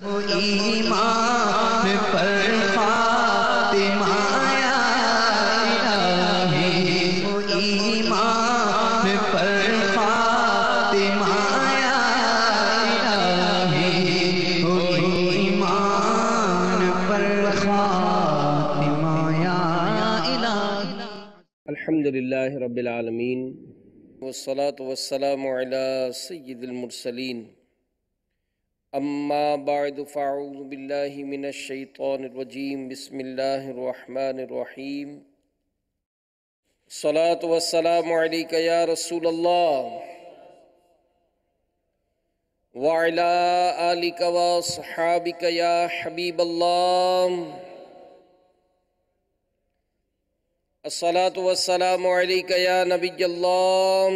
ایمان پر فاطمہ یا الہی، ایمان پر فاطمہ یا الہی، ایمان پر فاطمہ یا الہی۔ الحمدللہ رب العالمین والصلاة والسلام علی سید المرسلین، اما بعد فاعوذ باللہ من الشیطان الرجیم، بسم اللہ الرحمن الرحیم۔ الصلاة والسلام علیک یا رسول اللہ وعلی آلک وصحابک یا حبیب اللہ۔ الصلاة والسلام علیک یا نبی اللہ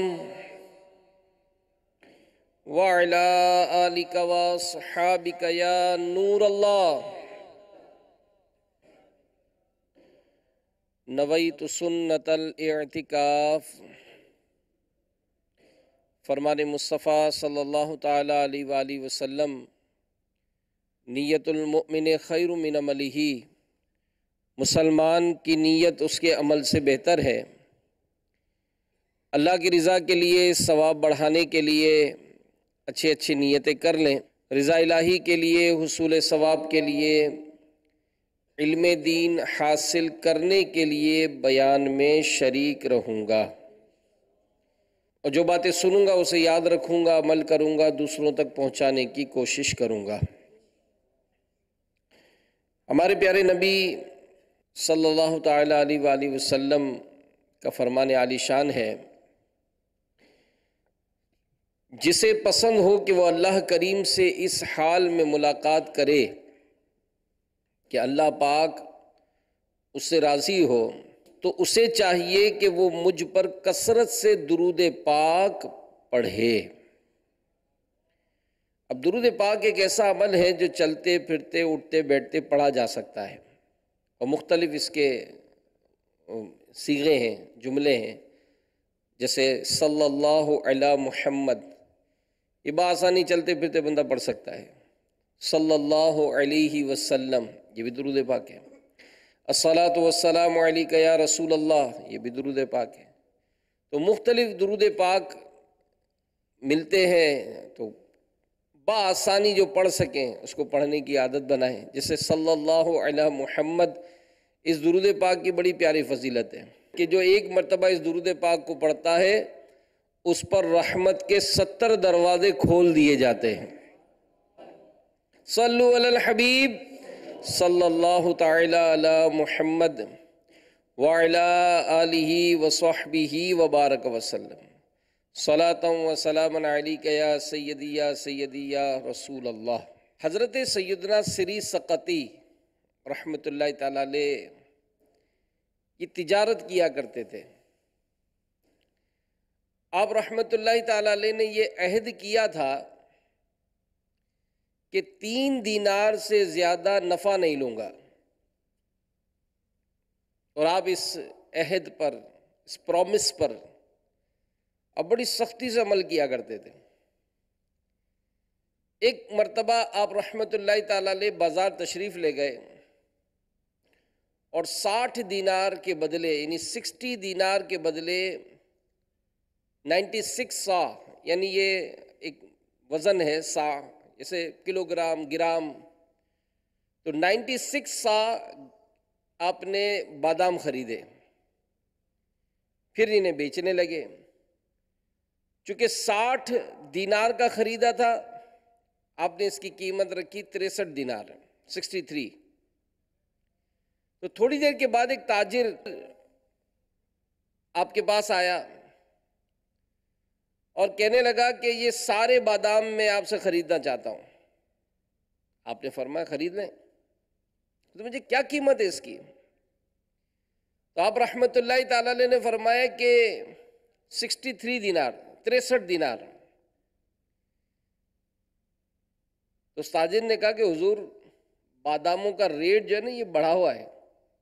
وعلی آلک وصحابک یا نور اللہ۔ نویت سنت الاعتکاف، فرمان مصطفیٰ صلی اللہ تعالیٰ علیہ وآلہ وسلم، نیت المؤمن خیر من عملہ، مسلمان کی نیت اس کے عمل سے بہتر ہے۔ اللہ کی رضا کے لیے، ثواب بڑھانے کے لیے اچھی اچھی نیتیں کر لیں۔ رضا الہی کے لیے، حصول ثواب کے لیے، علم دین حاصل کرنے کے لیے بیان میں شریک رہوں گا، اور جو باتیں سنوں گا اسے یاد رکھوں گا، عمل کروں گا، دوسروں تک پہنچانے کی کوشش کروں گا۔ ہمارے پیارے نبی صلی اللہ تعالیٰ علیہ وآلہ وسلم کا فرمان عالی شان ہے، جسے پسند ہو کہ وہ اللہ کریم سے اس حال میں ملاقات کرے کہ اللہ پاک اس سے راضی ہو، تو اسے چاہیے کہ وہ مجھ پر کثرت سے درود پاک پڑھے۔ اب درود پاک ایک ایسا عمل ہے جو چلتے پھرتے اٹھتے بیٹھتے پڑھا جا سکتا ہے، اور مختلف اس کے صیغے ہیں، جملے ہیں، جیسے صلی اللہ علی محمد، یہ بآسانی چلتے پھرتے بندہ پڑھ سکتا ہے۔ صلی اللہ علیہ وسلم، یہ بھی درود پاک ہے۔ الصلاۃ والسلام علیک یا رسول اللہ، یہ بھی درود پاک ہے۔ تو مختلف درود پاک ملتے ہیں، تو بآسانی جو پڑھ سکیں اس کو پڑھنے کی عادت بنائیں۔ جیسے صلی اللہ علی محمد، اس درود پاک کی بڑی پیاری فضیلت ہے کہ جو ایک مرتبہ اس درود پاک کو پڑھتا ہے اس پر رحمت کے 70 دروازے کھول دیے جاتے ہیں۔ صلو علی الحبیب صلی اللہ تعالی علی محمد وعلی آلہ وصحبہ وبارک وسلم، صلاۃ و سلام علیک یا سیدی یا رسول اللہ۔ حضرت سیدنا سری سقطی رحمۃ اللہ تعالی علیہ یہ تجارت کیا کرتے تھے۔ آپ رحمۃ اللہ تعالی علیہ نے یہ عہد کیا تھا کہ 3 دینار سے زیادہ نفع نہیں لوں گا، اور آپ اس عہد پر، اس پرومس پر اب بڑی سختی سے عمل کیا کرتے تھے۔ ایک مرتبہ آپ رحمۃ اللہ تعالی علیہ بازار تشریف لے گئے، اور 60 دینار کے بدلے، یعنی 60 دینار کے بدلے 96 سا، یعنی یہ ایک وزن ہے سا، جیسے کلو گرام، گرام، تو 96 سا آپ نے بادام خریدے، پھر انہیں بیچنے لگے۔ چونکہ 60 دینار کا خریدا تھا، آپ نے اس کی قیمت رکھی 63 دینار، 63۔ تو تھوڑی دیر کے بعد ایک تاجر آپ کے پاس آیا اور کہنے لگا کہ یہ سارے بادام میں آپ سے خریدنا چاہتا ہوں۔ آپ نے فرمایا خرید لیں، تو مجھے کیا قیمت ہے اس کی؟ تو آپ رحمۃ اللہ تعالی علیہ نے فرمایا کہ 63 دینار، 63 دینار۔ تو اس تاجر نے کہا کہ حضور باداموں کا ریٹ جو ہے نا یہ بڑھا ہوا ہے،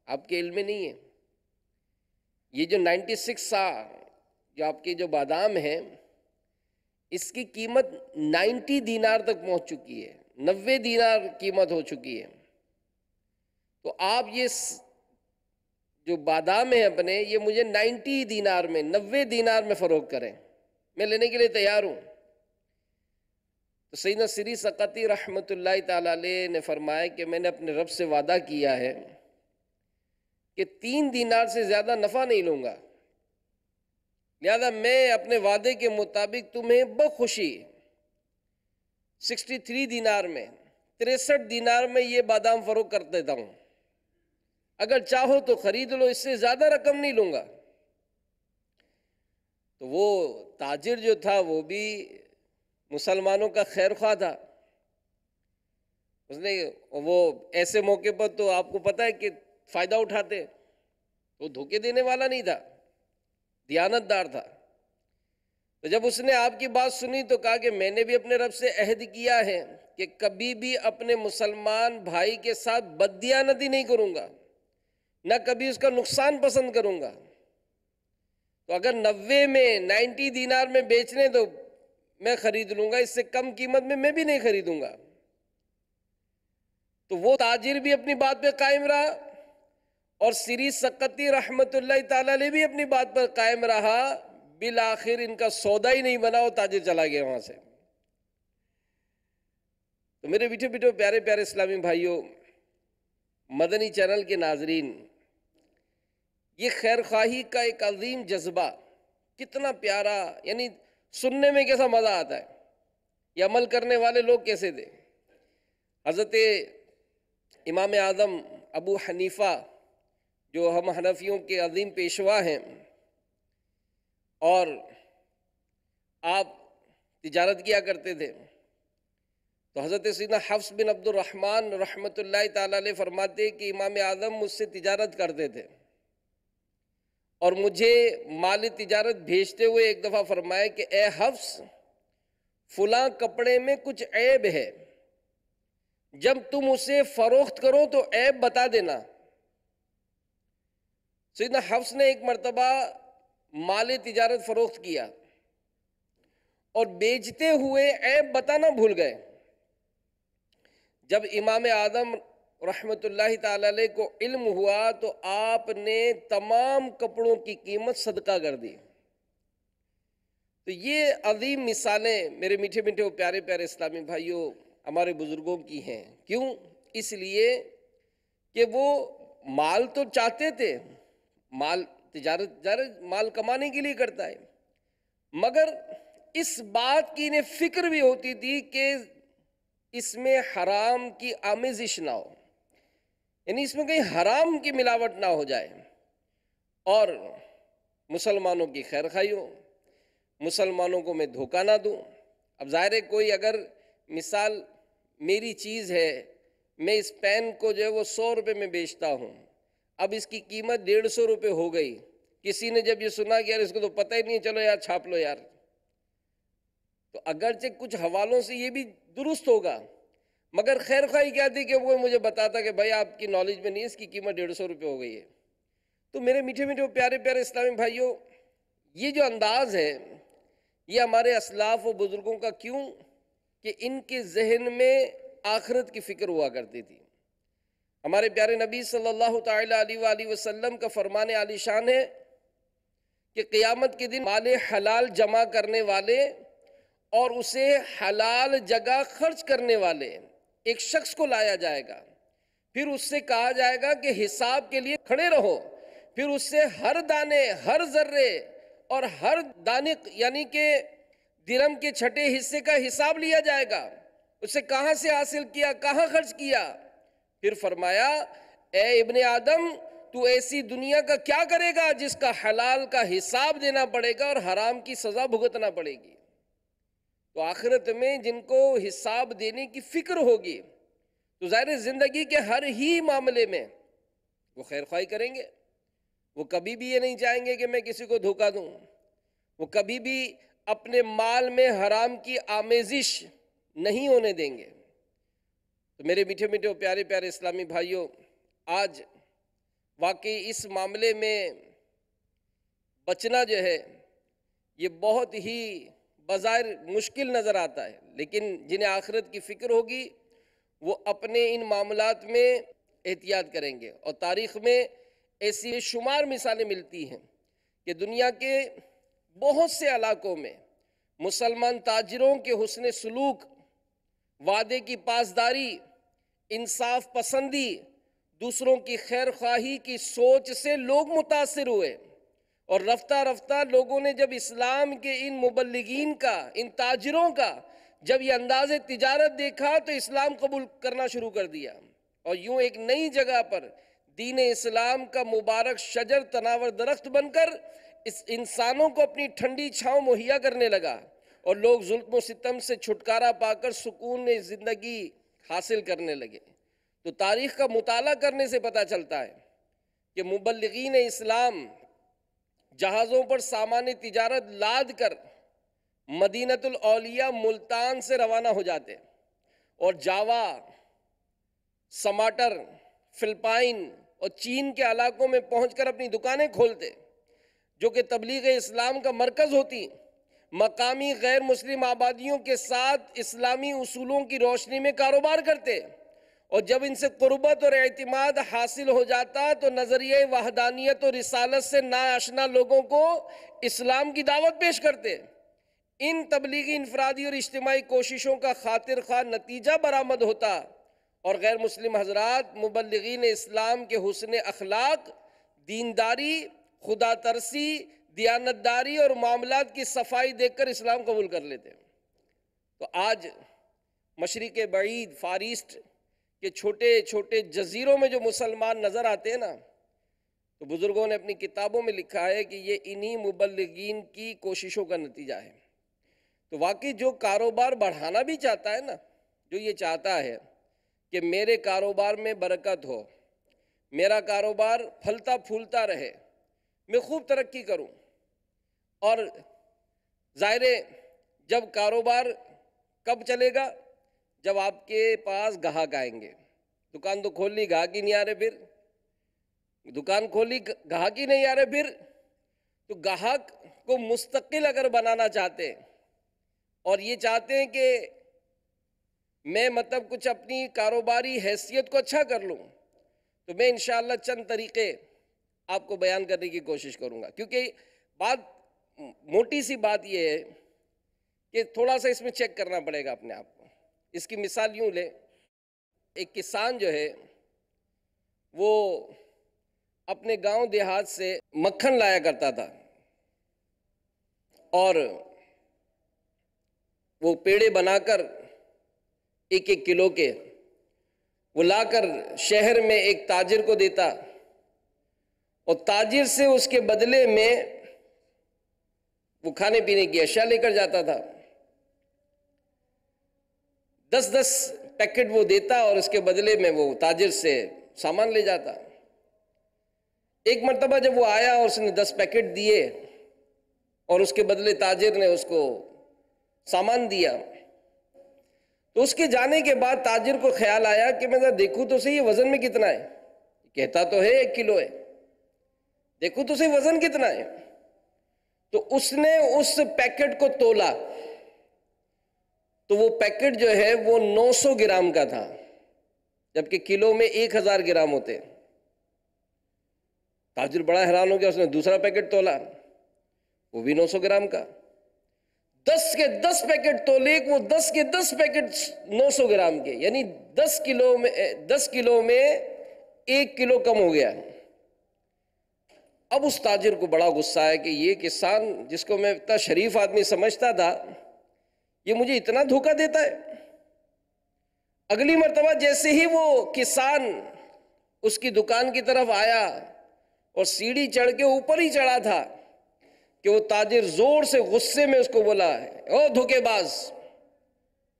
آپ کے علم میں نہیں ہے۔ یہ جو 96 سا جو آپ کے جو بادام ہیں اس کی قیمت 90 دینار تک پہنچ چکی ہے، 90 دینار قیمت ہو چکی ہے. تو آپ یہ جو بادام ہیں اپنے، یہ مجھے 90 دینار میں، 90 دینار میں فروخت کریں، میں لینے کے لیے تیار ہوں. تو سیدنا سری سقطی رحمۃ اللہ تعالی علیہ نے فرمایا کہ میں نے اپنے رب سے وعدہ کیا ہے کہ 3 دینار سے زیادہ نفع نہیں لوں گا، لہذا میں اپنے وعدے کے مطابق تمہیں بخوشی 63 دینار میں، 63 دینار میں یہ بادام فروخت کر دیتا ہوں، اگر چاہو تو خرید لو، اس سے زیادہ رقم نہیں لوں گا. تو وہ تاجر جو تھا وہ بھی مسلمانوں کا خیر خواہ تھا. اس نے وہ ایسے موقع پر تو آپ کو پتہ ہے کہ فائدہ اٹھاتے، وہ دھوکے دینے والا نہیں تھا، دیانت دار تھا. تو جب اس نے آپ کی بات سنی تو کہا کہ میں نے بھی اپنے رب سے عہد کیا ہے کہ کبھی بھی اپنے مسلمان بھائی کے ساتھ بددیانتی نہیں کروں گا، نہ کبھی اس کا نقصان پسند کروں گا. تو اگر 90 میں 90 دینار میں بیچنے تو میں خرید لوں گا، اس سے کم قیمت میں بھی نہیں خریدوں گا. تو وہ تاجر بھی اپنی بات پہ قائم رہا، اور سری سقطی رحمت اللہ تعالی علیہ بھی اپنی بات پر قائم رہا. بالآخر ان کا سودا ہی نہیں بنا، وہ تاجر چلا گیا وہاں سے. تو میرے بیٹھے بیٹھے پیارے پیارے اسلامی بھائیوں، مدنی چینل کے ناظرین، یہ خیر خواہی کا ایک عظیم جذبہ کتنا پیارا، یعنی سننے میں کیسا مزہ آتا ہے، یہ عمل کرنے والے لوگ کیسے تھے. حضرت امام اعظم ابو حنیفہ جو ہم حنفیوں کے عظیم پیشوا ہیں، اور آپ تجارت کیا کرتے تھے. تو حضرت سیدنا حفص بن عبد الرحمن رحمۃ اللہ تعالی علیہ فرماتے کہ امام اعظم مجھ سے تجارت کرتے تھے، اور مجھے مال تجارت بھیجتے ہوئے ایک دفعہ فرمایا کہ اے حفص، فلاں کپڑے میں کچھ عیب ہے، جب تم اسے فروخت کرو تو عیب بتا دینا. سیدنا حفص نے ایک مرتبہ مال تجارت فروخت کیا اور بیچتے ہوئے عیب بتانا بھول گئے. جب امام اعظم رحمت اللہ تعالی علیہ کو علم ہوا تو آپ نے تمام کپڑوں کی قیمت صدقہ کر دی. تو یہ عظیم مثالیں میرے میٹھے میٹھے پیارے پیارے اسلامی بھائیوں ہمارے بزرگوں کی ہیں. کیوں؟ اس لیے کہ وہ مال تو چاہتے تھے، مال تجارت مال کمانے کے لیے کرتا ہے، مگر اس بات کی انہیں فکر بھی ہوتی تھی کہ اس میں حرام کی آمیزش نہ ہو، یعنی اس میں کہیں حرام کی ملاوٹ نہ ہو جائے، اور مسلمانوں کی خیر خواہی ہو، مسلمانوں کو میں دھوکہ نہ دوں. اب ظاہر ہے کوئی اگر مثال میری چیز ہے، میں اس پین کو جو ہے وہ 100 روپے میں بیچتا ہوں، اب اس کی قیمت 150 روپے ہو گئی، کسی نے جب یہ سنا کہ یار اس کو تو پتہ ہی نہیں، چلو یار چھاپ لو یار، تو اگرچہ کچھ حوالوں سے یہ بھی درست ہوگا، مگر خیر خواہی کیا تھی کہ وہ مجھے بتاتا کہ بھائی آپ کی نالج میں نہیں، اس کی قیمت 150 روپے ہو گئی ہے. تو میرے میٹھے میٹھے پیارے پیارے اسلامی بھائیوں، یہ جو انداز ہے یہ ہمارے اسلاف و بزرگوں کا، کیوں کہ ان کے ذہن میں آخرت کی فکر ہوا کرتی تھی. ہمارے پیارے نبی صلی اللہ تعالی علیہ وآلہ وسلم کا فرمان عالی شان ہے کہ قیامت کے دن مال حلال جمع کرنے والے اور اسے حلال جگہ خرچ کرنے والے ایک شخص کو لایا جائے گا، پھر اس سے کہا جائے گا کہ حساب کے لیے کھڑے رہو، پھر اس سے ہر دانے، ہر ذرے اور ہر دانق یعنی کہ درم کے چھٹے حصے کا حساب لیا جائے گا، اسے کہاں سے حاصل کیا، کہاں خرچ کیا. پھر فرمایا اے ابن آدم، تو ایسی دنیا کا کیا کرے گا جس کا حلال کا حساب دینا پڑے گا اور حرام کی سزا بھگتنا پڑے گی. تو آخرت میں جن کو حساب دینے کی فکر ہوگی تو ظاہر زندگی کے ہر ہی معاملے میں وہ خیر خواہی کریں گے. وہ کبھی بھی یہ نہیں چاہیں گے کہ میں کسی کو دھوکہ دوں، وہ کبھی بھی اپنے مال میں حرام کی آمیزش نہیں ہونے دیں گے. تو میرے میٹھے میٹھے پیارے پیارے اسلامی بھائیوں، آج واقعی اس معاملے میں بچنا جو ہے یہ بہت ہی بظاہر مشکل نظر آتا ہے، لیکن جنہیں آخرت کی فکر ہوگی وہ اپنے ان معاملات میں احتیاط کریں گے۔ اور تاریخ میں ایسی شمار مثالیں ملتی ہیں کہ دنیا کے بہت سے علاقوں میں مسلمان تاجروں کے حسن سلوک، وعدے کی پاسداری، انصاف پسندی، دوسروں کی خیر خواہی کی سوچ سے لوگ متاثر ہوئے، اور رفتہ رفتہ لوگوں نے جب اسلام کے ان مبلغین کا، ان تاجروں کا جب یہ انداز تجارت دیکھا تو اسلام قبول کرنا شروع کر دیا، اور یوں ایک نئی جگہ پر دین اسلام کا مبارک شجر تناور درخت بن کر اس انسانوں کو اپنی ٹھنڈی چھاؤں مہیا کرنے لگا، اور لوگ ظلم و ستم سے چھٹکارا پا کر سکون زندگی حاصل کرنے لگے۔ تو تاریخ کا مطالعہ کرنے سے پتہ چلتا ہے کہ مبلغین اسلام جہازوں پر سامان تجارت لاد کر مدینۃ الاولیاء ملتان سے روانہ ہو جاتے، اور جاوا، سماٹر، فلپائن اور چین کے علاقوں میں پہنچ کر اپنی دکانیں کھولتے، جو کہ تبلیغ اسلام کا مرکز ہوتی، مقامی غیر مسلم آبادیوں کے ساتھ اسلامی اصولوں کی روشنی میں کاروبار کرتے، اور جب ان سے قربت اور اعتماد حاصل ہو جاتا تو نظریہ وحدانیت اور رسالت سے ناآشنا لوگوں کو اسلام کی دعوت پیش کرتے۔ ان تبلیغی انفرادی اور اجتماعی کوششوں کا خاطر خواہ نتیجہ برآمد ہوتا، اور غیر مسلم حضرات مبلغین اسلام کے حسن اخلاق، دینداری، خدا ترسی، دیانتداری اور معاملات کی صفائی دیکھ کر اسلام قبول کر لیتے۔ تو آج مشرق بعید، فار ایسٹ کے چھوٹے چھوٹے جزیروں میں جو مسلمان نظر آتے ہیں نا، تو بزرگوں نے اپنی کتابوں میں لکھا ہے کہ یہ انہی مبلغین کی کوششوں کا نتیجہ ہے۔ تو واقعی جو کاروبار بڑھانا بھی چاہتا ہے نا، جو یہ چاہتا ہے کہ میرے کاروبار میں برکت ہو، میرا کاروبار پھلتا پھولتا رہے، میں خوب ترقی کروں، اور ظاہر ہے جب کاروبار کب چلے گا؟ جب آپ کے پاس گاہک آئیں گے۔ دکان تو کھول لی، گاہک ہی نہیں آ رہے، پھر دکان کھولی، گاہک ہی نہیں آ رہے، پھر تو گاہک کو مستقل اگر بنانا چاہتے اور یہ چاہتے ہیں کہ میں مطلب کچھ اپنی کاروباری حیثیت کو اچھا کر لوں، تو میں انشاءاللہ چند طریقے آپ کو بیان کرنے کی کوشش کروں گا، کیونکہ موٹی سی بات یہ ہے کہ تھوڑا سا اس میں چیک کرنا پڑے گا اپنے آپ کو۔ اس کی مثال یوں لیں، ایک کسان جو ہے وہ اپنے گاؤں دیہات سے مکھن لایا کرتا تھا، اور وہ پیڑے بنا کر ایک ایک کلو کے وہ لا کر شہر میں ایک تاجر کو دیتا، اور تاجر سے اس کے بدلے میں وہ کھانے پینے کی اشیاء لے کر جاتا تھا۔ 10 پیکٹ وہ دیتا اور اس کے بدلے میں وہ تاجر سے سامان لے جاتا۔ ایک مرتبہ جب وہ آیا اور اس نے 10 پیکٹ دیے اور اس کے بدلے تاجر نے اس کو سامان دیا، تو اس کے جانے کے بعد تاجر کو خیال آیا کہ میں دیکھوں تو صحیح وزن میں کتنا ہے، کہتا تو ہے 1 کلو ہے، دیکھوں تو صحیح وزن کتنا ہے۔ تو اس نے اس پیکٹ کو تولا، تو وہ پیکٹ جو ہے وہ 900 گرام کا تھا، جبکہ کلو میں 1000 گرام ہوتے۔ تاجر بڑا حیران ہو گیا، اس نے دوسرا پیکٹ تولا، وہ بھی 900 گرام کا۔ 10 کے 10 پیکٹ تولے، وہ 10 کے 10 پیکٹ 900 گرام کے، یعنی 10 کلو میں 1 کلو کم ہو گیا۔ اب اس تاجر کو بڑا غصہ ہے کہ یہ کسان جس کو میں اتنا شریف آدمی سمجھتا تھا، یہ مجھے اتنا دھوکہ دیتا ہے۔ اگلی مرتبہ جیسے ہی وہ کسان اس کی دکان کی طرف آیا اور سیڑھی چڑھ کے اوپر ہی چڑھا تھا کہ وہ تاجر زور سے غصے میں اس کو بولا، او دھوکے باز،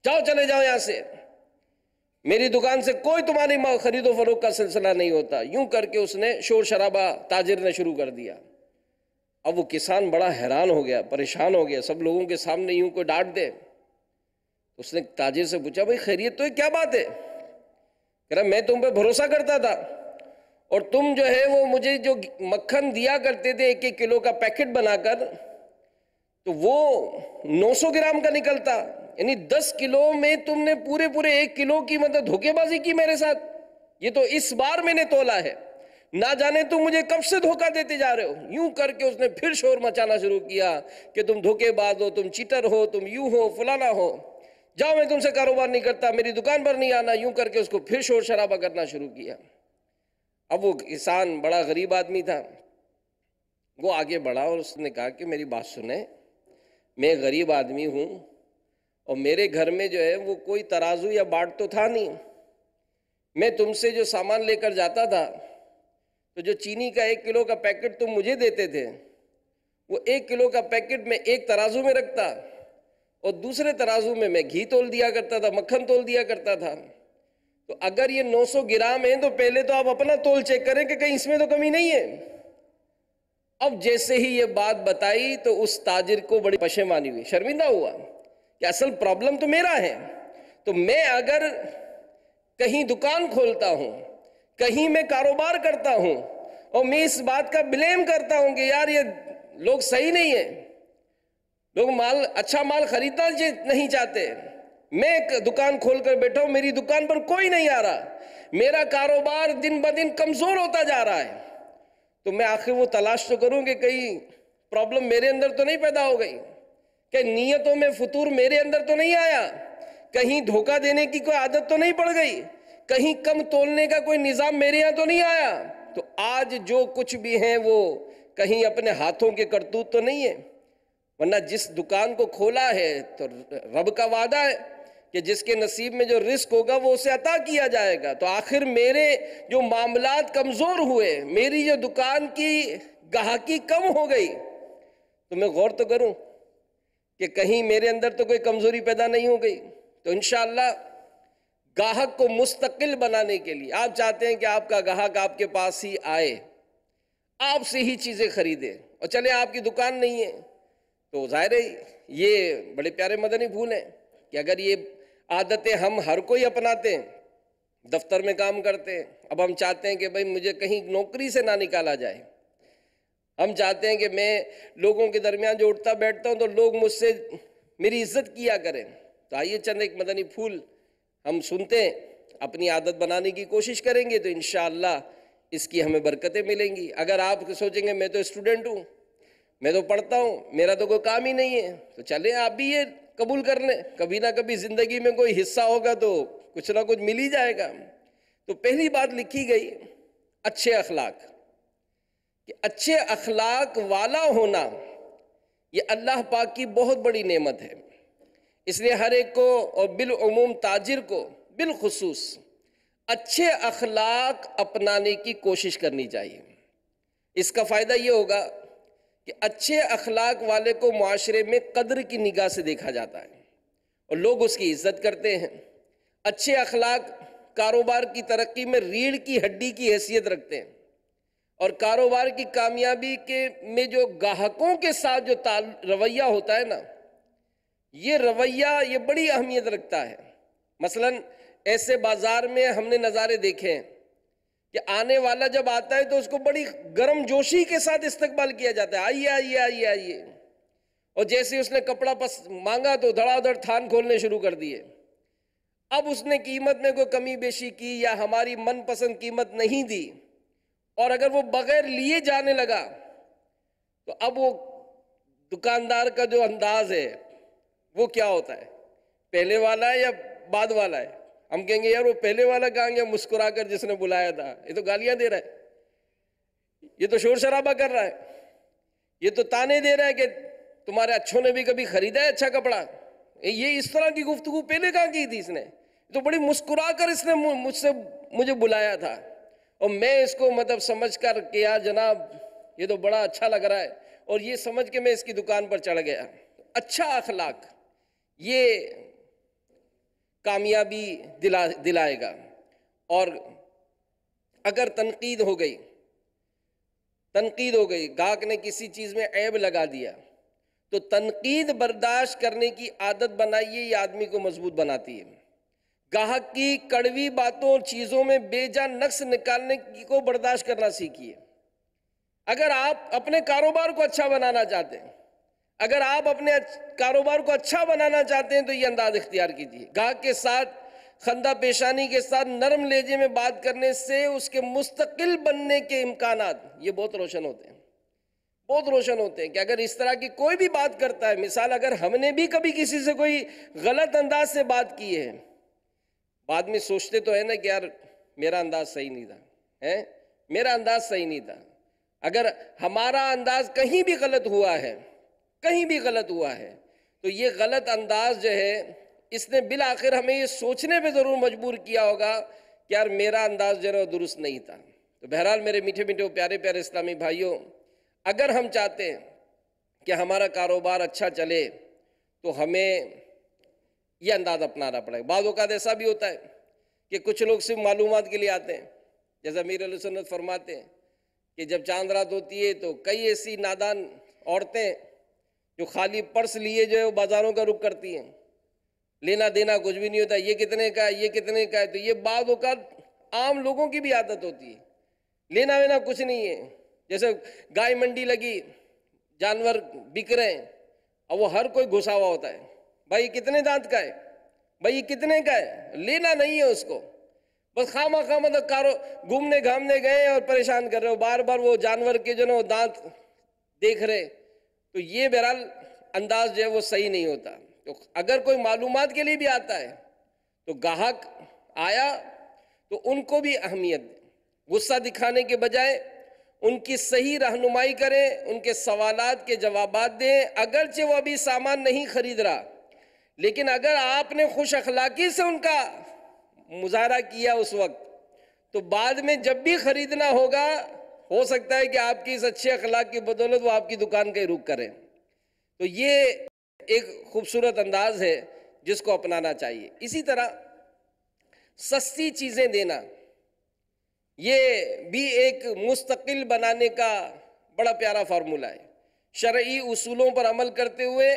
جاؤ چلے جاؤ یہاں سے، میری دکان سے کوئی تمہاری خرید و فروخت کا سلسلہ نہیں ہوتا۔ یوں کر کے اس نے شور شرابہ تاجر نے شروع کر دیا۔ اب وہ کسان بڑا حیران ہو گیا، پریشان ہو گیا، سب لوگوں کے سامنے یوں کو ڈانٹ دے۔ اس نے تاجر سے پوچھا، بھائی خیریت تو ہے، کیا بات ہے؟ کہہ رہا میں تم پہ بھروسہ کرتا تھا، اور تم جو ہے وہ مجھے جو مکھن دیا کرتے تھے 1 کلو کا پیکٹ بنا کر، تو وہ 900 گرام کا نکلتا، یعنی 10 کلو میں تم نے پورے 1 کلو کی مطلب دھوکے بازی کی میرے ساتھ. یہ تو اس بار میں نے تولا ہے، نہ جانے تم مجھے کب سے دھوکہ دیتے جا رہے ہو. یوں کر کے اس نے پھر شور مچانا شروع کیا کہ تم دھوکے باز ہو، تم چیٹر ہو، تم یوں ہو فلانا ہو، جاؤ میں تم سے کاروبار نہیں کرتا، میری دکان پر نہیں آنا. یوں کر کے اس کو پھر شور شرابہ کرنا شروع کیا. اب وہ کسان بڑا غریب آدمی تھا، وہ آگے بڑھا اور اس نے کہا کہ میری بات سنیں، میں غریب آدمی ہوں اور میرے گھر میں جو ہے وہ کوئی ترازو یا باٹ تو تھا نہیں. میں تم سے جو سامان لے کر جاتا تھا تو جو چینی کا 1 کلو کا پیکٹ تم مجھے دیتے تھے، وہ 1 کلو کا پیکٹ میں ایک ترازو میں رکھتا اور دوسرے ترازو میں گھی تول دیا کرتا تھا، مکھن تول دیا کرتا تھا. تو اگر یہ 900 گرام ہیں تو پہلے تو آپ اپنا تول چیک کریں کہ کہیں اس میں تو کمی نہیں ہے. اب جیسے ہی یہ بات بتائی تو اس تاجر کو بڑی پشیمانی ہوئی، شرمندہ ہوا کہ اصل پرابلم تو میرا ہے. تو میں اگر کہیں دکان کھولتا ہوں، کہیں میں کاروبار کرتا ہوں اور میں اس بات کا بلیم کرتا ہوں کہ یار یہ لوگ صحیح نہیں ہیں، لوگ اچھا مال خریدنا نہیں چاہتے، میں دکان کھول کر بیٹھا ہوں، میری دکان پر کوئی نہیں آ رہا، میرا کاروبار دن بدن کمزور ہوتا جا رہا ہے، تو میں آخر وہ تلاش تو کروں کہ کہیں پرابلم میرے اندر تو نہیں پیدا ہو گئی، کہ نیتوں میں فطور میرے اندر تو نہیں آیا، کہیں دھوکہ دینے کی کوئی عادت تو نہیں پڑ گئی، کہیں کم تولنے کا کوئی نظام میرے یہاں تو نہیں آیا. تو آج جو کچھ بھی ہیں وہ کہیں اپنے ہاتھوں کے کرتوت تو نہیں ہے. ورنہ جس دکان کو کھولا ہے تو رب کا وعدہ ہے کہ جس کے نصیب میں جو رزق ہوگا وہ اسے عطا کیا جائے گا. تو آخر میرے جو معاملات کمزور ہوئے، میری جو دکان کی گاہکی کم ہو گئی، تو میں غور تو کروں کہ کہیں میرے اندر تو کوئی کمزوری پیدا نہیں ہو گئی. تو انشاءاللہ گاہک کو مستقل بنانے کے لیے آپ چاہتے ہیں کہ آپ کا گاہک آپ کے پاس ہی آئے، آپ سے ہی چیزیں خریدے، اور چلے آپ کی دکان نہیں ہے تو ظاہر ہے یہ بڑے پیارے مدنی پھول ہیں کہ اگر یہ عادتیں ہم ہر کوئی اپناتے ہیں، دفتر میں کام کرتے ہیں، اب ہم چاہتے ہیں کہ بھئی مجھے کہیں نوکری سے نہ نکالا جائے، ہم چاہتے ہیں کہ میں لوگوں کے درمیان جو اٹھتا بیٹھتا ہوں تو لوگ مجھ سے میری عزت کیا کریں. تو آئیے چند ایک مدنی پھول ہم سنتے ہیں، اپنی عادت بنانے کی کوشش کریں گے تو انشاءاللہ اس کی ہمیں برکتیں ملیں گی. اگر آپ سوچیں گے میں تو اسٹوڈنٹ ہوں، میں تو پڑھتا ہوں، میرا تو کوئی کام ہی نہیں ہے، تو چلیں آپ بھی یہ قبول کر لیں، کبھی نہ کبھی زندگی میں کوئی حصہ ہوگا تو کچھ نہ کچھ مل ہی جائے گا. تو پہلی بات لکھی گئی اچھے اخلاق، کہ اچھے اخلاق والا ہونا یہ اللہ پاک کی بہت بڑی نعمت ہے. اس لیے ہر ایک کو اور بالعموم تاجر کو بالخصوص اچھے اخلاق اپنانے کی کوشش کرنی چاہیے. اس کا فائدہ یہ ہوگا کہ اچھے اخلاق والے کو معاشرے میں قدر کی نگاہ سے دیکھا جاتا ہے اور لوگ اس کی عزت کرتے ہیں. اچھے اخلاق کاروبار کی ترقی میں ریڑھ کی ہڈی کی حیثیت رکھتے ہیں، اور کاروبار کی کامیابی میں جو گاہکوں کے ساتھ جو رویہ ہوتا ہے نا، یہ رویہ یہ بڑی اہمیت رکھتا ہے. مثلا ایسے بازار میں ہم نے نظارے دیکھے ہیں کہ آنے والا جب آتا ہے تو اس کو بڑی گرم جوشی کے ساتھ استقبال کیا جاتا ہے، آئیے آئیے آئیے آئیے، اور جیسے اس نے کپڑا مانگا تو دھڑا دھڑ تھان کھولنے شروع کر دیے. اب اس نے قیمت میں کوئی کمی بیشی کی یا ہماری من پسند قیمت نہیں دی، اور اگر وہ بغیر لیے جانے لگا تو اب وہ دکاندار کا جو انداز ہے وہ کیا ہوتا ہے، پہلے والا ہے یا بعد والا ہے؟ ہم کہیں گے یار وہ پہلے والا کہاں گیا مسکرا کر جس نے بلایا تھا، یہ تو گالیاں دے رہا ہے، یہ تو شور شرابہ کر رہا ہے، یہ تو تانے دے رہا ہے کہ تمہارے اچھوں نے بھی کبھی خریدا ہے اچھا کپڑا. یہ اس طرح کی گفتگو پہلے کہاں کی تھی اس نے؟ تو بڑی مسکرا کر اس نے مجھے بلایا تھا، اور میں اس کو مطلب سمجھ کر کہ یار جناب یہ تو بڑا اچھا لگ رہا ہے، اور یہ سمجھ کے میں اس کی دکان پر چڑھ گیا. اچھا اخلاق یہ کامیابی دلائے گا. اور اگر تنقید ہو گئی، گاہک نے کسی چیز میں عیب لگا دیا تو تنقید برداشت کرنے کی عادت بنائیے، یہ آدمی کو مضبوط بناتی ہے. گاہک کی کڑوی باتوں اور چیزوں میں بے جا نقص نکالنے کو برداشت کرنا سیکھیے. اگر آپ اپنے کاروبار کو اچھا بنانا چاہتے ہیں، اگر آپ اپنے کاروبار کو اچھا بنانا چاہتے ہیں تو یہ انداز اختیار کیجیے. گاہک کے ساتھ خندہ پیشانی کے ساتھ نرم لہجے میں بات کرنے سے اس کے مستقل بننے کے امکانات یہ بہت روشن ہوتے ہیں، بہت روشن ہوتے ہیں. کہ اگر اس طرح کی کوئی بھی بات کرتا ہے، مثال اگر ہم نے بھی کبھی کسی سے کوئی غلط انداز سے بات کی ہے، بعد میں سوچتے تو ہے نا کہ یار میرا انداز صحیح نہیں تھا، میرا انداز صحیح نہیں تھا. اگر ہمارا انداز کہیں بھی غلط ہوا ہے، کہیں بھی غلط ہوا ہے، تو یہ غلط انداز جو ہے اس نے بالآخر ہمیں یہ سوچنے پہ ضرور مجبور کیا ہوگا کہ یار میرا انداز جو ہے درست نہیں تھا. تو بہرحال میرے میٹھے میٹھے پیارے پیارے اسلامی بھائیوں، اگر ہم چاہتے ہیں کہ ہمارا کاروبار اچھا چلے تو ہمیں یہ انداز اپنانا پڑے گا. بعض اوقات ایسا بھی ہوتا ہے کہ کچھ لوگ صرف معلومات کے لیے آتے ہیں، جیسا امیر علیہ سنت فرماتے ہیں کہ جب چاند رات ہوتی ہے تو کئی ایسی نادان عورتیں جو خالی پرس لیے جو ہے وہ بازاروں کا رخ کرتی ہیں، لینا دینا کچھ بھی نہیں ہوتا، یہ کتنے کا ہے، یہ کتنے کا ہے. تو یہ بعض اوقات عام لوگوں کی بھی عادت ہوتی ہے، لینا وینا کچھ نہیں ہے. جیسے گائے منڈی لگی، جانور بک رہے ہیں، اور وہ ہر کوئی گھسا ہوا ہوتا ہے، بھائی کتنے دانت کا ہے، بھائی یہ کتنے کا ہے، لینا نہیں ہے اس کو. بس خواہ گھومنے گھامنے گئے اور پریشان کر رہے ہو، بار بار وہ جانور کے جو نا وہ دانت دیکھ رہے. تو یہ بہرحال انداز جو ہے وہ صحیح نہیں ہوتا. تو اگر کوئی معلومات کے لیے بھی آتا ہے تو گاہک آیا تو ان کو بھی اہمیت دیں، غصہ دکھانے کے بجائے ان کی صحیح رہنمائی کریں، ان کے سوالات کے جوابات دیں. اگرچہ وہ ابھی سامان نہیں خرید رہا، لیکن اگر آپ نے خوش اخلاقی سے ان کا مظاہرہ کیا اس وقت، تو بعد میں جب بھی خریدنا ہوگا ہو سکتا ہے کہ آپ کی اس اچھے اخلاق کی بدولت وہ آپ کی دکان کا ہی رخ کریں. تو یہ ایک خوبصورت انداز ہے جس کو اپنانا چاہیے. اسی طرح سستی چیزیں دینا یہ بھی ایک مستقل بنانے کا بڑا پیارا فارمولہ ہے. شرعی اصولوں پر عمل کرتے ہوئے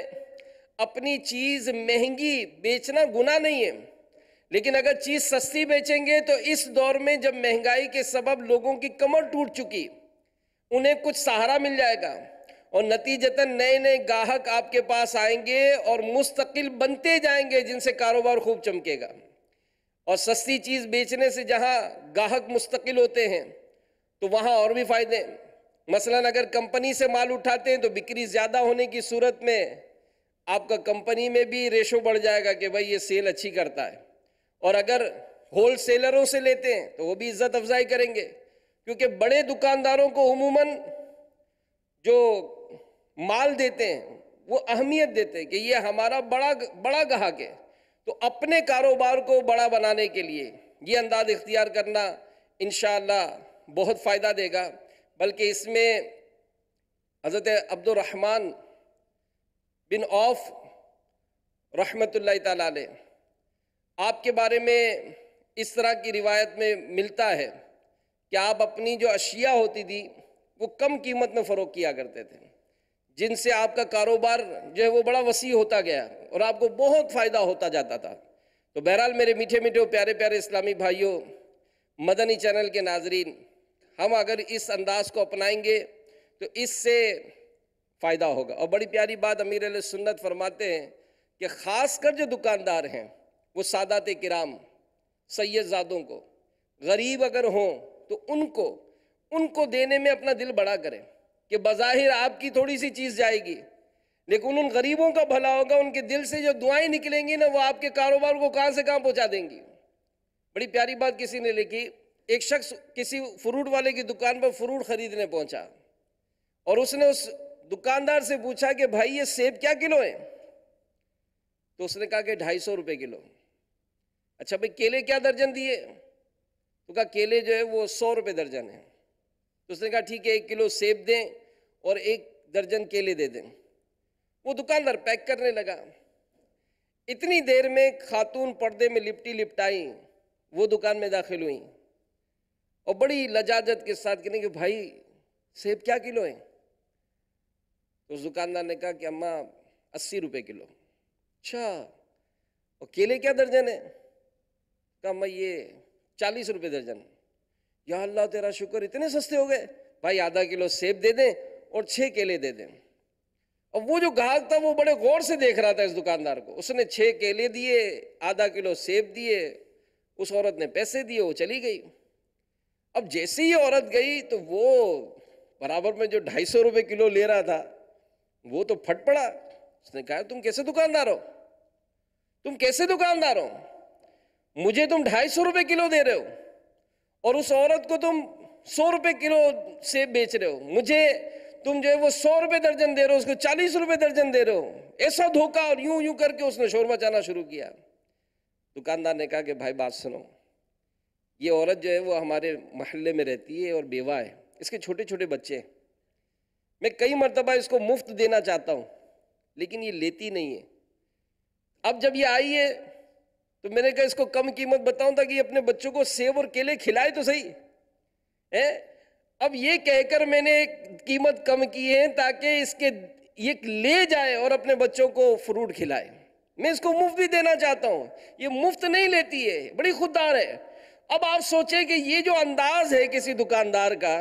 اپنی چیز مہنگی بیچنا گناہ نہیں ہے، لیکن اگر چیز سستی بیچیں گے تو اس دور میں جب مہنگائی کے سبب لوگوں کی کمر ٹوٹ چکی، انہیں کچھ سہارا مل جائے گا، اور نتیجتاً نئے نئے گاہک آپ کے پاس آئیں گے اور مستقل بنتے جائیں گے، جن سے کاروبار خوب چمکے گا. اور سستی چیز بیچنے سے جہاں گاہک مستقل ہوتے ہیں تو وہاں اور بھی فائدے. مثلاً اگر کمپنی سے مال اٹھاتے ہیں تو بکری زیادہ ہونے کی صورت میں آپ کا کمپنی میں بھی ریشو بڑھ جائے گا کہ بھائی یہ سیل اچھی کرتا ہے. اور اگر ہول سیلروں سے لیتے ہیں تو وہ بھی عزت افزائی کریں گے، کیونکہ بڑے دکانداروں کو عموماً جو مال دیتے ہیں وہ اہمیت دیتے ہیں کہ یہ ہمارا بڑا گاہک ہے. تو اپنے کاروبار کو بڑا بنانے کے لیے یہ انداز اختیار کرنا انشاءاللہ بہت فائدہ دے گا. بلکہ اس میں حضرت عبد الرحمن بن عوف رحمۃ اللہ تعالیٰ علیہ آپ کے بارے میں اس طرح کی روایت میں ملتا ہے کہ آپ اپنی جو اشیاء ہوتی تھی وہ کم قیمت میں فروخت کیا کرتے تھے، جن سے آپ کا کاروبار جو ہے وہ بڑا وسیع ہوتا گیا اور آپ کو بہت فائدہ ہوتا جاتا تھا. تو بہرحال میرے میٹھے میٹھے پیارے پیارے اسلامی بھائیوں، مدنی چینل کے ناظرین، ہم اگر اس انداز کو اپنائیں گے تو اس سے فائدہ ہوگا. اور بڑی پیاری بات امیر علیہ سنت فرماتے ہیں کہ خاص کر جو دکاندار ہیں وہ سادات کرام سید زادوں کو، غریب اگر ہوں تو ان کو دینے میں اپنا دل بڑا کریں کہ بظاہر آپ کی تھوڑی سی چیز جائے گی، لیکن ان غریبوں کا بھلا ہوگا، ان کے دل سے جو دعائیں نکلیں گی نا وہ آپ کے کاروبار کو کہاں سے کہاں پہنچا دیں گی. بڑی پیاری بات کسی نے لکھی، ایک شخص کسی فروٹ والے کی دکان پر فروٹ خریدنے پہنچا اور اس نے اس دکاندار سے پوچھا کہ بھائی یہ سیب کیا کلو ہیں؟ تو اس نے کہا کہ 250 روپے کلو. اچھا بھائی کیلے کیا درجن دیے؟ تو کہا کیلے جو ہے وہ 100 روپے درجن ہیں. تو اس نے کہا ٹھیک ہے 1 کلو سیب دیں اور 1 درجن کیلے دے دیں. وہ دکاندار پیک کرنے لگا. اتنی دیر میں خاتون پردے میں لپٹی لپٹائی وہ دکان میں داخل ہوئیں اور بڑی لجاجت کے ساتھ کہنے کہ بھائی سیب کیا کلو ہیں؟ تو اس دکاندار نے کہا کہ اماں 80 روپے کلو. اچھا اور کیلے کیا درجن ہیں؟ کہا اماں یہ 40 روپے درجن. یا اللہ تیرا شکر اتنے سستے ہو گئے. بھائی آدھا کلو سیب دے دیں اور 6 کیلے دے دیں. اور وہ جو گاہک تھا وہ بڑے غور سے دیکھ رہا تھا اس دکاندار کو. اس نے 6 کیلے دیے، آدھا کلو سیب دیے، اس عورت نے پیسے دیے، وہ چلی گئی. اب جیسے ہی عورت گئی تو وہ برابر میں جو 250 روپے کلو لے رہا تھا وہ تو پھٹ پڑا. اس نے کہا تم کیسے دکاندار ہو، تم کیسے دکاندار ہو، مجھے تم 250 روپے کلو دے رہے ہو اور اس عورت کو تم 100 روپے کلو سیب بیچ رہے ہو، مجھے تم جو ہے وہ 100 روپے درجن دے رہے ہو، اس کو 40 روپے درجن دے رہے ہو. ایسا دھوکہ. اور یوں یوں کر کے اس نے شور مچانا شروع کیا. دکاندار نے کہا کہ بھائی بات سنو، یہ عورت جو ہے وہ ہمارے محلے میں رہتی ہے اور بیوہ ہے، اس کے چھوٹے چھوٹے بچے ہیں. میں کئی مرتبہ اس کو مفت دینا چاہتا ہوں لیکن یہ لیتی نہیں ہے. اب جب یہ آئی ہے تو میں نے کہا اس کو کم قیمت بتاؤں تاکہ یہ اپنے بچوں کو سیب اور کیلے کھلائے تو صحیح. اب یہ کہہ کر میں نے قیمت کم کی ہے تاکہ اس کے یہ لے جائے اور اپنے بچوں کو فروٹ کھلائے. میں اس کو مفت بھی دینا چاہتا ہوں، یہ مفت نہیں لیتی ہے، بڑی خوددار ہے. اب آپ سوچیں کہ یہ جو انداز ہے کسی دکاندار کا،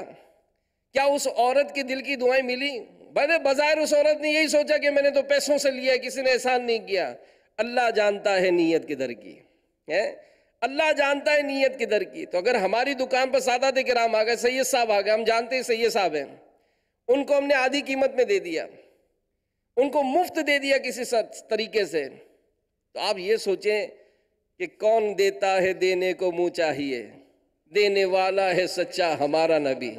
کیا اس عورت کے دل کی دعائیں ملی؟ بظاہر اس عورت نے یہی سوچا کہ میں نے تو پیسوں سے لیا، کسی نے احسان نہیں کیا. اللہ جانتا ہے نیت کے در کی، اللہ جانتا ہے نیت کے در کی. تو اگر ہماری دکان پر سادات کرام آ گئے، سید صاحب آ گئے، ہم جانتے ہیں سید صاحب ہیں، ان کو ہم نے آدھی قیمت میں دے دیا، ان کو مفت دے دیا کسی طریقے سے، تو آپ یہ سوچیں کہ کون دیتا ہے دینے کو منہ چاہیے، دینے والا ہے سچا ہمارا نبی.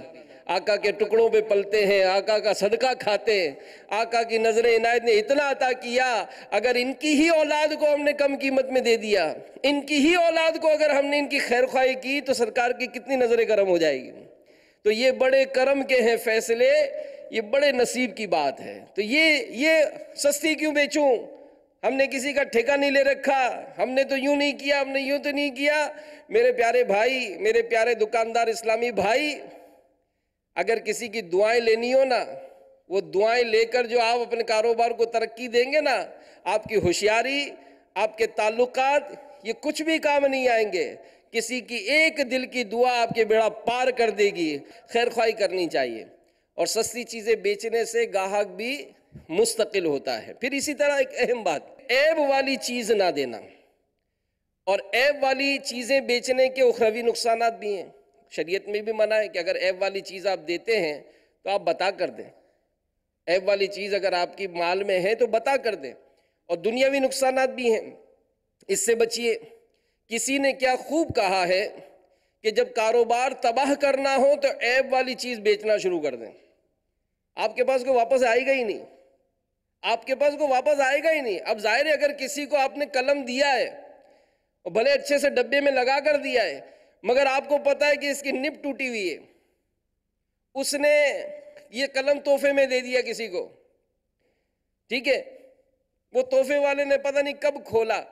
آقا کے ٹکڑوں پہ پلتے ہیں، آقا کا صدقہ کھاتے ہیں، آقا کی نظر عنایت نے اتنا عطا کیا. اگر ان کی ہی اولاد کو ہم نے کم قیمت میں دے دیا، ان کی ہی اولاد کو اگر ہم نے ان کی خیر خواہی کی تو سرکار کی کتنی نظر کرم ہو جائے گی. تو یہ بڑے کرم کے ہیں فیصلے، یہ بڑے نصیب کی بات ہے. تو یہ سستی کیوں بیچوں؟ ہم نے کسی کا ٹھیکہ نہیں لے رکھا، ہم نے تو یوں نہیں کیا، ہم نے یوں تو نہیں کیا. میرے پیارے بھائی، میرے پیارے دکاندار اسلامی بھائی، اگر کسی کی دعائیں لینی ہو نا، وہ دعائیں لے کر جو آپ اپنے کاروبار کو ترقی دیں گے نا، آپ کی ہوشیاری، آپ کے تعلقات، یہ کچھ بھی کام نہیں آئیں گے. کسی کی ایک دل کی دعا آپ کے بیڑا پار کر دے گی. خیر خواہی کرنی چاہیے. اور سستی چیزیں بیچنے سے گاہک بھی مستقل ہوتا ہے. پھر اسی طرح ایک اہم بات، عیب والی چیز نہ دینا. اور عیب والی چیزیں بیچنے کے اخروی نقصانات بھی ہیں. شریعت میں بھی منع ہے کہ اگر عیب والی چیز آپ دیتے ہیں تو آپ بتا کر دیں. عیب والی چیز اگر آپ کی مال میں ہے تو بتا کر دیں. اور دنیاوی نقصانات بھی ہیں، اس سے بچیے. کسی نے کیا خوب کہا ہے کہ جب کاروبار تباہ کرنا ہو تو عیب والی چیز بیچنا شروع کر دیں. آپ کے پاس کو واپس آئے گا ہی نہیں، آپ کے پاس کو واپس آئے گا ہی نہیں. اب ظاہر ہے اگر کسی کو آپ نے قلم دیا ہے اور بھلے اچھے سے ڈبے میں لگا کر دیا ہے، مگر آپ کو پتا ہے کہ اس کی نب ٹوٹی ہوئی ہے، اس نے یہ قلم تحفے میں دے دیا کسی کو، ٹھیک ہے، وہ تحفے والے نے پتہ نہیں کب کھولا.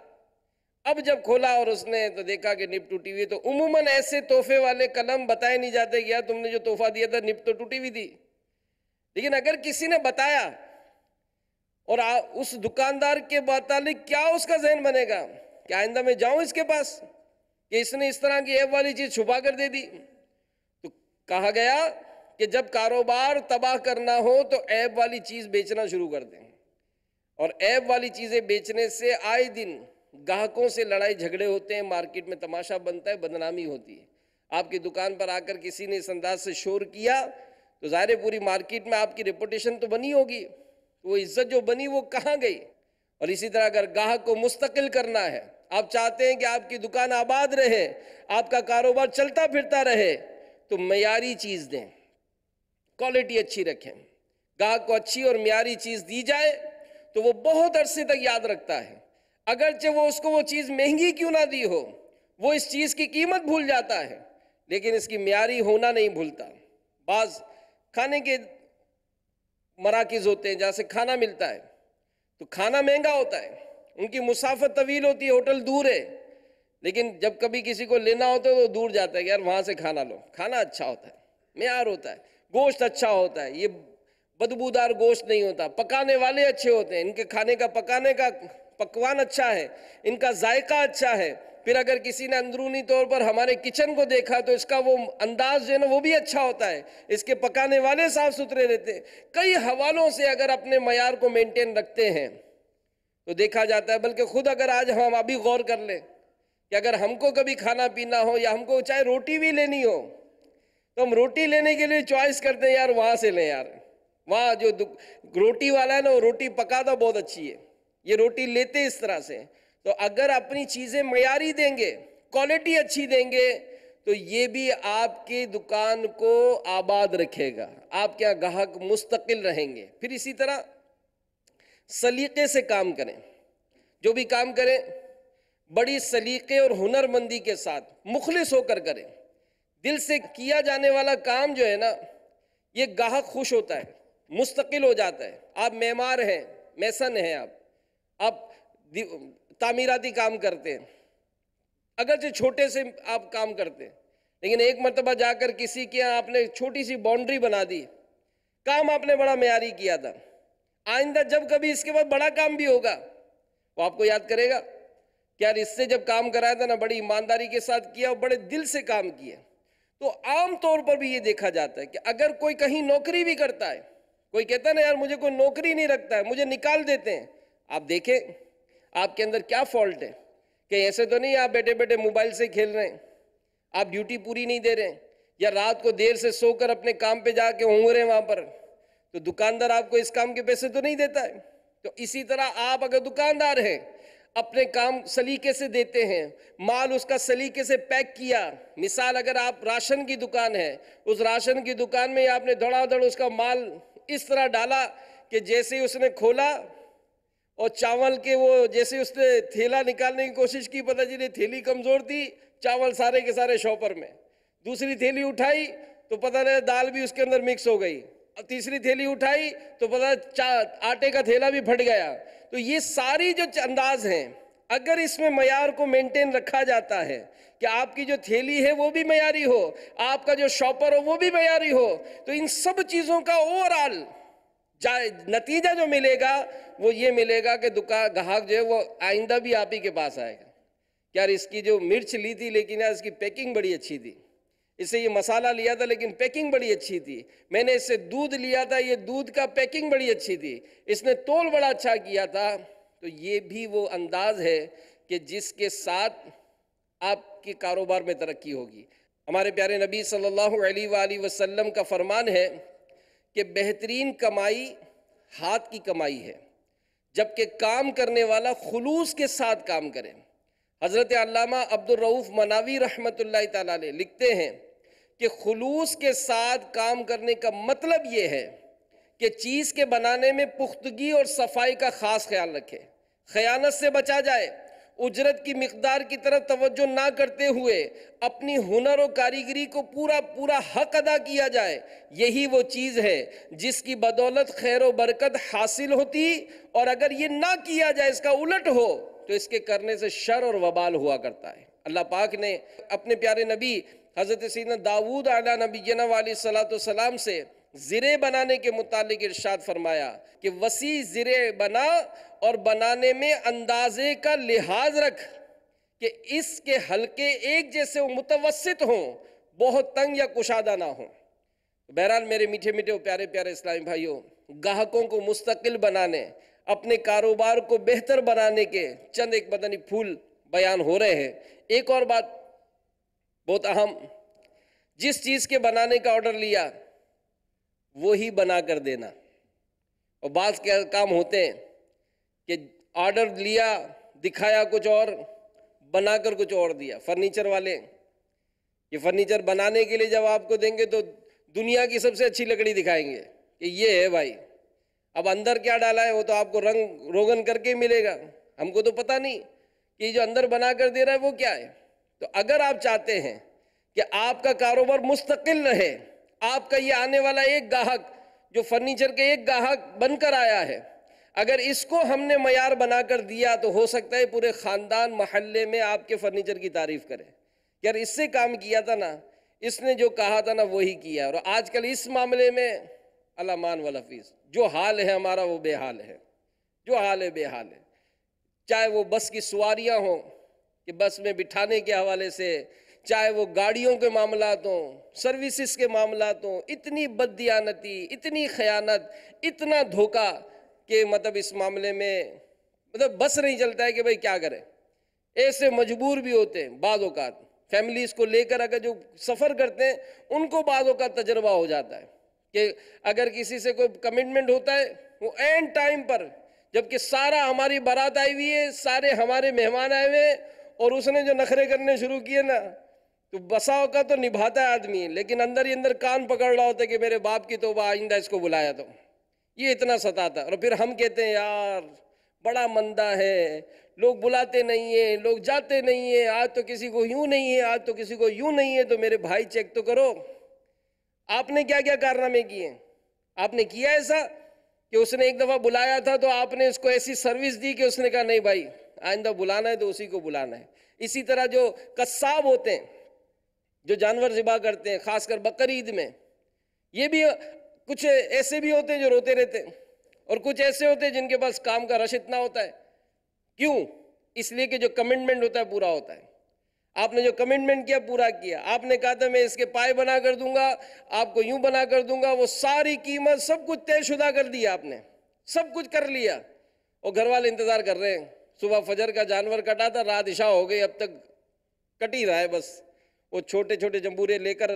اب جب کھولا اور اس نے تو دیکھا کہ نب ٹوٹی ہوئی، تو عموماً ایسے تحفے والے قلم بتائے نہیں جاتے کہ یار تم نے جو تحفہ دیا تھا نب تو ٹوٹی ہوئی تھی. لیکن اگر کسی نے بتایا اور اس دکاندار کے متعلق کیا اس کا ذہن بنے گا کہ آئندہ میں جاؤں اس کے پاس کہ اس نے اس طرح کی عیب والی چیز چھپا کر دے دی. تو کہا گیا کہ جب کاروبار تباہ کرنا ہو تو عیب والی چیز بیچنا شروع کر دیں. اور عیب والی چیزیں بیچنے سے آئے دن گاہکوں سے لڑائی جھگڑے ہوتے ہیں، مارکیٹ میں تماشا بنتا ہے، بدنامی ہوتی ہے. آپ کی دکان پر آ کر کسی نے اس انداز سے شور کیا تو ظاہر پوری مارکیٹ میں آپ کی ریپوٹیشن تو بنی ہوگی، وہ عزت جو بنی وہ کہاں گئی؟ اور اسی طرح اگر گاہک کو مستقل کرنا ہے، آپ چاہتے ہیں کہ آپ کی دکان آباد رہے، آپ کا کاروبار چلتا پھرتا رہے، تو معیاری چیز دیں، کوالٹی اچھی رکھیں. گاہک کو اچھی اور معیاری چیز دی جائے تو وہ بہت عرصے تک یاد رکھتا ہے. اگرچہ وہ اس کو وہ چیز مہنگی کیوں نہ دی ہو، وہ اس چیز کی قیمت بھول جاتا ہے لیکن اس کی معیاری ہونا نہیں بھولتا. بعض کھانے کے مراکز ہوتے ہیں جہاں سے کھانا ملتا ہے تو کھانا مہنگا ہوتا ہے، ان کی مسافت طویل ہوتی ہے، ہوٹل دور ہے، لیکن جب کبھی کسی کو لینا ہوتا ہے تو دور جاتا ہے کہ یار وہاں سے کھانا لو. کھانا اچھا ہوتا ہے، معیار ہوتا ہے، گوشت اچھا ہوتا ہے، یہ بدبودار گوشت نہیں ہوتا، پکانے والے اچھے ہوتے ہیں، ان کے کھانے کا پکانے کا پکوان اچھا ہے، ان کا ذائقہ اچھا ہے، پھر اگر کسی نے اندرونی طور پر ہمارے کچن کو دیکھا تو اس کا وہ انداز جو ہے نا وہ بھی اچھا ہوتا ہے، اس کے پکانے والے صاف ستھرے رہتے ہیں۔ کئی حوالوں سے اگر اپنے معیار کو مینٹین رکھتے ہیں تو دیکھا جاتا ہے، بلکہ خود اگر آج ہم ابھی غور کر لیں کہ اگر ہم کو کبھی کھانا پینا ہو یا ہم کو چاہے روٹی بھی لینی ہو تو ہم روٹی لینے کے لیے چوائس کرتے ہیں یار وہاں سے لیں، یار وہاں جو روٹی والا ہے نا وہ روٹی پکاتا بہت اچھی ہے، یہ روٹی لیتے اس طرح سے۔ تو اگر اپنی چیزیں معیاری دیں گے، کوالٹی اچھی دیں گے تو یہ بھی آپ کی دکان کو آباد رکھے گا، آپ کے گاہک مستقل رہیں گے۔ پھر اسی طرح سلیقے سے کام کریں، جو بھی کام کریں بڑی سلیقے اور ہنرمندی کے ساتھ مخلص ہو کر کریں۔ دل سے کیا جانے والا کام جو ہے نا یہ گاہک خوش ہوتا ہے، مستقل ہو جاتا ہے۔ آپ معمار ہیں، میسن ہیں، آپ تعمیراتی کام کرتے ہیں، اگرچہ چھوٹے سے آپ کام کرتے ہیں، لیکن ایک مرتبہ جا کر کسی کے یہاں آپ نے چھوٹی سی باؤنڈری بنا دی، کام آپ نے بڑا معیاری کیا تھا، آئندہ جب کبھی اس کے بعد بڑا کام بھی ہوگا وہ آپ کو یاد کرے گا کہ یار اس سے جب کام کرایا تھا نا بڑی ایمانداری کے ساتھ کیا اور بڑے دل سے کام کیا۔ تو عام طور پر بھی یہ دیکھا جاتا ہے کہ اگر کوئی کہیں نوکری بھی کرتا ہے، کوئی کہتا ہے نا یار مجھے کوئی نوکری نہیں رکھتا ہے، مجھے نکال دیتے ہیں، آپ دیکھیں آپ کے اندر کیا فالٹ ہے، کہ ایسے تو نہیں آپ بیٹھے بیٹھے موبائل سے کھیل رہے ہیں، آپ ڈیوٹی پوری نہیں دے رہے ہیں، یا رات کو دیر سے سو کر اپنے کام پہ جا کے ہونگ رہے ہیں وہاں پر، تو دکاندار آپ کو اس کام کے پیسے تو نہیں دیتا ہے۔ تو اسی طرح آپ اگر دکاندار ہیں، اپنے کام سلیقے سے دیتے ہیں، مال اس کا سلیقے سے پیک کیا، مثال اگر آپ راشن کی دکان ہے، اس راشن کی دکان میں آپ نے دھڑا دھڑ اس کا مال اس طرح ڈالا کہ جیسے ہی اس نے کھولا اور چاول کے وہ جیسے اس نے تھیلا نکالنے کی کوشش کی، پتہ چلی تھیلی کمزور تھی، چاول سارے کے سارے شاپر میں، دوسری تھیلی اٹھائی تو پتہ نہیں دال بھی اس کے اندر مکس ہو گئی، اب تیسری تھیلی اٹھائی تو پتہ آٹے کا تھیلا بھی پھٹ گیا۔ تو یہ ساری جو انداز ہیں اگر اس میں معیار کو مینٹین رکھا جاتا ہے کہ آپ کی جو تھیلی ہے وہ بھی معیاری ہو، آپ کا جو شاپر ہو وہ بھی معیاری ہو، تو ان سب چیزوں کا اوورآل نتیجہ جو ملے گا وہ یہ ملے گا کہ گاہک جو ہے وہ آئندہ بھی آپ ہی کے پاس آئے گا۔ یار اس کی جو مرچ لی تھی لیکن یار اس کی پیکنگ بڑی اچھی تھی، اس سے یہ مسالہ لیا تھا لیکن پیکنگ بڑی اچھی تھی، میں نے اس سے دودھ لیا تھا یہ دودھ کا پیکنگ بڑی اچھی تھی، اس نے تول بڑا اچھا کیا تھا۔ تو یہ بھی وہ انداز ہے کہ جس کے ساتھ آپ کے کاروبار میں ترقی ہوگی۔ ہمارے پیارے نبی صلی اللہ علیہ وآلہ وسلم کا فرمان ہے کہ بہترین کمائی ہاتھ کی کمائی ہے، جبکہ کام کرنے والا خلوص کے ساتھ کام کرے۔ حضرت علامہ عبد الرؤف مناوی رحمۃ اللہ تعالیٰ علیہ لکھتے ہیں کہ خلوص کے ساتھ کام کرنے کا مطلب یہ ہے کہ چیز کے بنانے میں پختگی اور صفائی کا خاص خیال رکھے، خیانت سے بچا جائے، اجرت کی مقدار کی طرف توجہ نہ کرتے ہوئے اپنی ہنر و کاریگری کو پورا حق ادا کیا جائے۔ یہی وہ چیز ہے جس کی بدولت خیر و برکت حاصل ہوتی، اور اگر یہ نہ کیا جائے اس کا الٹ ہو تو اس کے کرنے سے شر اور وبال ہوا کرتا ہے۔ اللہ پاک نے اپنے پیارے نبی حضرت سیدنا داؤد علیہ نبینا علیہ الصلوۃ والسلام سے زرے بنانے کے متعلق ارشاد فرمایا کہ وسیع زرے بنا اور بنانے میں اندازے کا لحاظ رکھ کہ اس کے حلقے ایک جیسے متوسط ہوں، بہت تنگ یا کشادہ نہ ہوں۔ بہرحال میرے میٹھے میٹھے پیارے پیارے اسلامی بھائیوں، گاہکوں کو مستقل بنانے، اپنے کاروبار کو بہتر بنانے کے چند ایک مدنی پھول بیان ہو رہے ہیں۔ ایک اور بات بہت اہم، جس چیز کے بنانے کا آرڈر لیا وہی بنا کر دینا۔ اور بعض کام ہوتے ہیں کہ آرڈر لیا، دکھایا کچھ اور، بنا کر کچھ اور دیا۔ فرنیچر والے یہ فرنیچر بنانے کے لیے جب آپ کو دیں گے تو دنیا کی سب سے اچھی لکڑی دکھائیں گے کہ یہ ہے بھائی، اب اندر کیا ڈالا ہے وہ تو آپ کو رنگ روغن کر کے ملے گا، ہم کو تو پتہ نہیں کہ یہ جو اندر بنا کر دے رہا ہے وہ کیا ہے۔ تو اگر آپ چاہتے ہیں کہ آپ کا کاروبار مستقل رہے، آپ کا یہ آنے والا ایک گاہک جو فرنیچر کے ایک گاہک بن کر آیا ہے، اگر اس کو ہم نے معیار بنا کر دیا تو ہو سکتا ہے پورے خاندان محلے میں آپ کے فرنیچر کی تعریف کرے، یار اس سے کام کیا تھا نا، اس نے جو کہا تھا نا وہی کیا۔ اور آج کل اس معاملے میں الامان والحفیظ جو حال ہے ہمارا وہ بے حال ہے، جو حال ہے بے حال ہے، چاہے وہ بس کی سواریاں ہوں، کہ بس میں بٹھانے کے حوالے سے، چاہے وہ گاڑیوں کے معاملات ہوں، سروسز کے معاملات ہوں، اتنی بددیانتی، اتنی خیانت، اتنا دھوکہ کہ مطلب اس معاملے میں مطلب بس نہیں چلتا ہے کہ بھئی کیا کریں۔ ایسے مجبور بھی ہوتے ہیں بعض اوقات، فیملیز کو لے کر اگر جو سفر کرتے ہیں ان کو بعض اوقات تجربہ ہو جاتا ہے کہ اگر کسی سے کوئی کمٹمنٹ ہوتا ہے وہ اینڈ ٹائم پر، جبکہ سارا ہماری بارات آئی ہوئی ہے، سارے ہمارے مہمان آئے ہوئے ہیں، اور اس نے جو نخرے کرنے شروع کیے نا، تو بسا اوقات تو نبھاتا ہے آدمی، لیکن اندر ہی اندر کان پکڑ رہا ہوتا ہے کہ میرے باپ کی توبہ، آئندہ اس کو بلایا تو یہ اتنا ستاتا ہے۔ اور پھر ہم کہتے ہیں یار بڑا مندہ ہے، لوگ بلاتے نہیں ہیں، لوگ جاتے نہیں ہیں، آج تو کسی کو یوں نہیں ہے، آج تو کسی کو یوں نہیں ہے۔ تو میرے بھائی چیک تو کرو آپ نے کیا کیا کارنامے کیے ہیں۔ آپ نے کیا ایسا کہ اس نے ایک دفعہ بلایا تھا تو آپ نے اس کو ایسی سروس دی کہ اس نے کہا نہیں بھائی آئندہ بلانا ہے تو اسی کو بلانا ہے۔ اسی طرح جو قصاب ہوتے ہیں، جو جانور ذبح کرتے ہیں، خاص کر بقرعید میں، یہ بھی کچھ ایسے بھی ہوتے ہیں جو روتے رہتے ہیں، اور کچھ ایسے ہوتے ہیں جن کے پاس کام کا رش اتنا ہوتا ہے۔ کیوں؟ اس لیے کہ جو کمٹمنٹ ہوتا ہے پورا ہوتا ہے۔ آپ نے جو کمٹمنٹ کیا پورا کیا، آپ نے کہا تھا میں اس کے پائے بنا کر دوں گا، آپ کو یوں بنا کر دوں گا، وہ ساری قیمت سب کچھ طے شدہ کر دیا، آپ نے سب کچھ کر لیا، اور گھر والے انتظار کر رہے ہیں۔ صبح فجر کا جانور کٹا تھا، رات عشاء ہو گئی، اب تک کٹ ہی رہا ہے، بس وہ چھوٹے چھوٹے جمبورے لے کر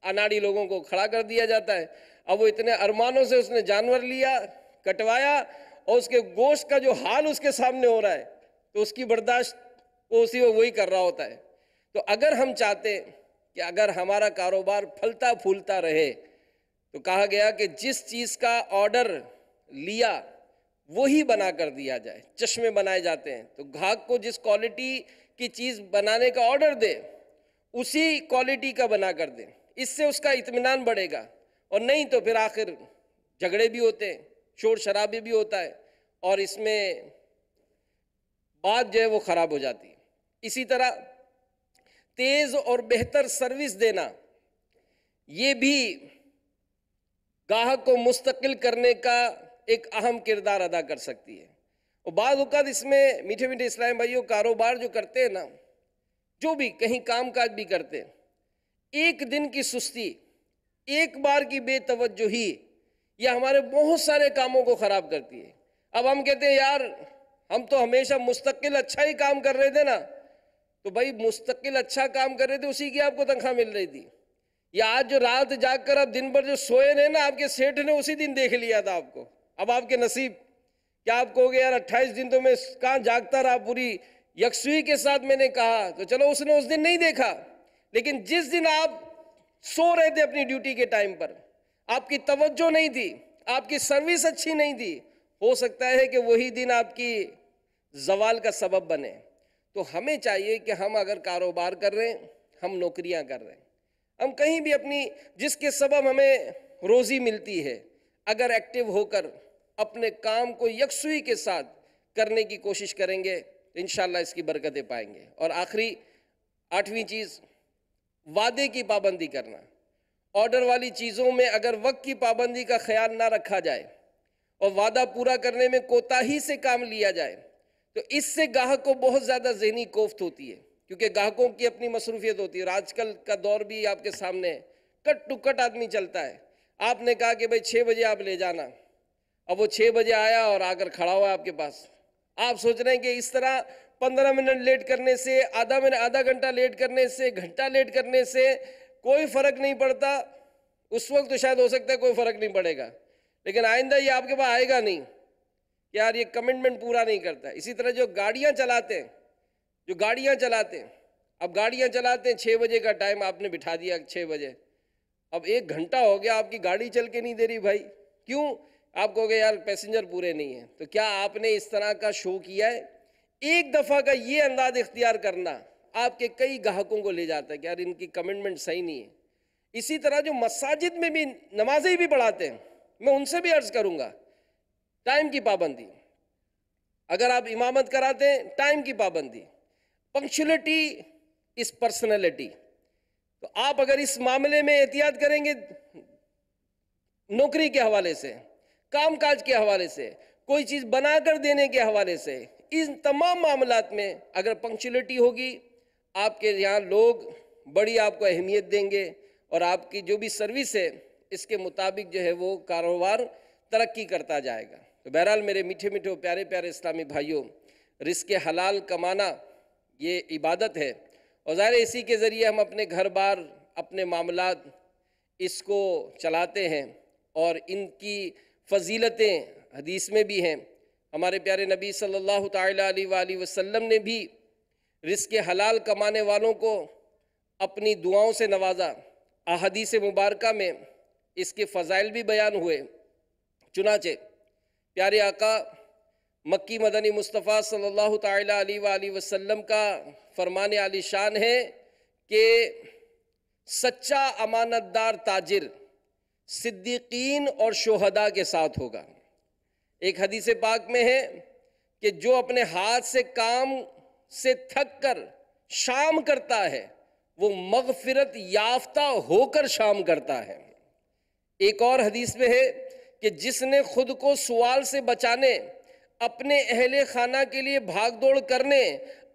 اناڑی لوگوں کو کھڑا کر دیا جاتا ہے۔ اب وہ اتنے ارمانوں سے اس نے جانور لیا، کٹوایا، اور اس کے گوشت کا جو حال اس کے سامنے ہو رہا ہے تو اس کی برداشت وہ اسی وہی کر رہا ہوتا ہے۔ تو اگر ہم چاہتے کہ اگر ہمارا کاروبار پھلتا پھولتا رہے تو کہا گیا کہ جس چیز کا آرڈر لیا وہی بنا کر دیا جائے۔ چشمے بنائے جاتے ہیں تو گاہک کو جس کوالٹی کی چیز بنانے کا آرڈر دے اسی کوالٹی کا بنا کر دے، اس سے اس کا اطمینان بڑھے گا، اور نہیں تو پھر آخر جھگڑے بھی ہوتے ہیں، شور شرابے بھی ہوتا ہے، اور اس میں بات جو ہے وہ خراب ہو جاتی ہے۔ اسی طرح تیز اور بہتر سروس دینا یہ بھی گاہک کو مستقل کرنے کا ایک اہم کردار ادا کر سکتی ہے۔ اور بعض اوقات اس میں میٹھے میٹھے اسلام بھائیوں کاروبار جو کرتے ہیں نا، جو بھی کہیں کام کاج بھی کرتے ہیں، ایک دن کی سستی، ایک بار کی بے توجہی یہ ہمارے بہت سارے کاموں کو خراب کرتی ہے۔ اب ہم کہتے ہیں یار ہم تو ہمیشہ مستقل اچھا ہی کام کر رہے تھے نا، تو بھائی مستقل اچھا کام کر رہے تھے اسی کی آپ کو تنخواہ مل رہی تھی، یا آج جو رات جاگ کر آپ دن بھر جو سوئے رہے نا، آپ کے سیٹھ نے اسی دن دیکھ لیا تھا آپ کو، اب آپ کے نصیب کیا آپ کہو گے یار 28 دن تو میں کہاں جاگتا رہا، پوری یکسوئی کے ساتھ میں نے کہا، تو چلو اس نے اس دن نہیں دیکھا، لیکن جس دن آپ سو رہے تھے اپنی ڈیوٹی کے ٹائم پر، آپ کی توجہ نہیں تھی، آپ کی سروس اچھی نہیں تھی، ہو سکتا ہے کہ وہی دن آپ کی زوال کا سبب بنے۔ تو ہمیں چاہیے کہ ہم اگر کاروبار کر رہے ہیں، ہم نوکریاں کر رہے ہیں، ہم کہیں بھی اپنی جس کے سبب ہمیں روزی ملتی ہے، اگر ایکٹیو ہو کر اپنے کام کو یکسوئی کے ساتھ کرنے کی کوشش کریں گے تو انشاءاللہ اس کی برکتیں پائیں گے۔ اور آخری 8ویں چیز، وعدے کی پابندی کرنا۔ آرڈر والی چیزوں میں اگر وقت کی پابندی کا خیال نہ رکھا جائے اور وعدہ پورا کرنے میں کوتاہی سے کام لیا جائے تو اس سے گاہک کو بہت زیادہ ذہنی کوفت ہوتی ہے، کیونکہ گاہکوں کی اپنی مصروفیت ہوتی ہے، اور آج کل کا دور بھی آپ کے سامنے ہے، کٹ ٹو کٹ آدمی چلتا ہے۔ آپ نے کہا کہ بھائی 6 بجے آپ لے جانا، اب وہ 6 بجے آیا اور آ کر کھڑا ہوا آپ کے پاس، آپ سوچ رہے ہیں کہ اس طرح 15 منٹ لیٹ کرنے سے، آدھا گھنٹہ لیٹ کرنے سے، گھنٹہ لیٹ کرنے سے کوئی فرق نہیں پڑتا۔ اس وقت تو شاید ہو سکتا ہے کوئی فرق نہیں پڑے گا، لیکن آئندہ یہ آپ کے پاس آئے گا نہیں کہ یار یہ کمٹمنٹ پورا نہیں کرتا۔ اسی طرح جو گاڑیاں چلاتے ہیں، اب گاڑیاں چلاتے ہیں 6 بجے کا ٹائم آپ نے بٹھا دیا 6 بجے، اب 1 گھنٹہ ہو گیا آپ کی گاڑی چل کے نہیں دے رہی بھائی، کیوں؟ آپ کہو گے یار پیسنجر پورے نہیں ہیں۔ تو کیا آپ نے اس طرح کا شو کیا ہے؟ ایک دفعہ کا یہ انداز اختیار کرنا آپ کے کئی گاہکوں کو لے جاتا ہے کہ یار ان کی کمٹمنٹ صحیح نہیں ہے۔ اسی طرح جو مساجد میں بھی نمازیں بھی پڑھاتے ہیں، میں ان سے بھی عرض کروں گا ٹائم کی پابندی، اگر آپ امامت کراتے ہیں ٹائم کی پابندی، پنکچولیٹی از پرسنالٹی۔ تو آپ اگر اس معاملے میں احتیاط کریں گے، نوکری کے حوالے سے، کام کاج کے حوالے سے، کوئی چیز بنا کر دینے کے حوالے سے، ان تمام معاملات میں اگر پنکچولیٹی ہوگی، آپ کے یہاں لوگ بڑی آپ کو اہمیت دیں گے، اور آپ کی جو بھی سروس ہے اس کے مطابق جو ہے وہ کاروبار ترقی کرتا جائے گا۔ تو بہرحال میرے میٹھے میٹھے پیارے پیارے اسلامی بھائیوں، رزق حلال کمانا یہ عبادت ہے، اور ظاہر ہے اسی کے ذریعے ہم اپنے گھر بار، اپنے معاملات اس کو چلاتے ہیں، اور ان کی فضیلتیں حدیث میں بھی ہیں۔ ہمارے پیارے نبی صلی اللہ تعالیٰ علیہ وآلہ وسلم نے بھی رزق حلال کمانے والوں کو اپنی دعاؤں سے نوازا۔ احادیث مبارکہ میں اس کے فضائل بھی بیان ہوئے۔ چنانچہ پیارے آقا مکی مدنی مصطفیٰ صلی اللہ تعالیٰ علیہ وآلہ وسلم کا فرمان عالی شان ہے کہ سچا امانت دار تاجر صدیقین اور شہداء کے ساتھ ہوگا۔ ایک حدیث پاک میں ہے کہ جو اپنے ہاتھ سے کام سے تھک کر شام کرتا ہے وہ مغفرت یافتہ ہو کر شام کرتا ہے۔ ایک اور حدیث میں ہے کہ جس نے خود کو سوال سے بچانے، اپنے اہل خانہ کے لیے بھاگ دوڑ کرنے،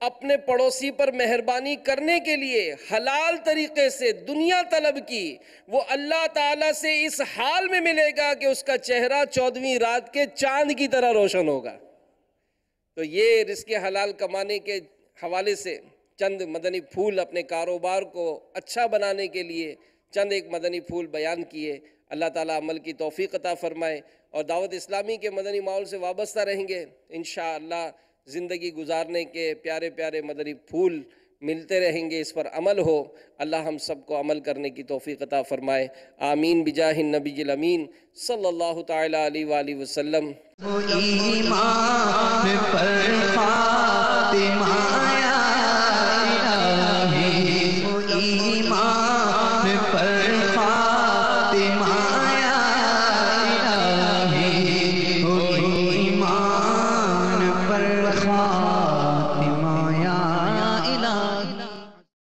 اپنے پڑوسی پر مہربانی کرنے کے لیے حلال طریقے سے دنیا طلب کی، وہ اللہ تعالیٰ سے اس حال میں ملے گا کہ اس کا چہرہ 14ویں رات کے چاند کی طرح روشن ہوگا۔ تو یہ رزق حلال کمانے کے حوالے سے چند مدنی پھول اپنے کاروبار کو اچھا بنانے کے لیے چند ایک مدنی پھول بیان کیے۔ اللہ تعالیٰ عمل کی توفیق عطا فرمائے، اور دعوت اسلامی کے مدنی ماحول سے وابستہ رہیں گے انشاءاللہ، زندگی گزارنے کے پیارے پیارے مدنی پھول ملتے رہیں گے، اس پر عمل ہو۔ اللہ ہم سب کو عمل کرنے کی توفیق عطا فرمائے، آمین بجاہ النبی الامین صلی اللہ تعالیٰ علیہ وآلہ وسلم۔ ایمان پر خاتمہ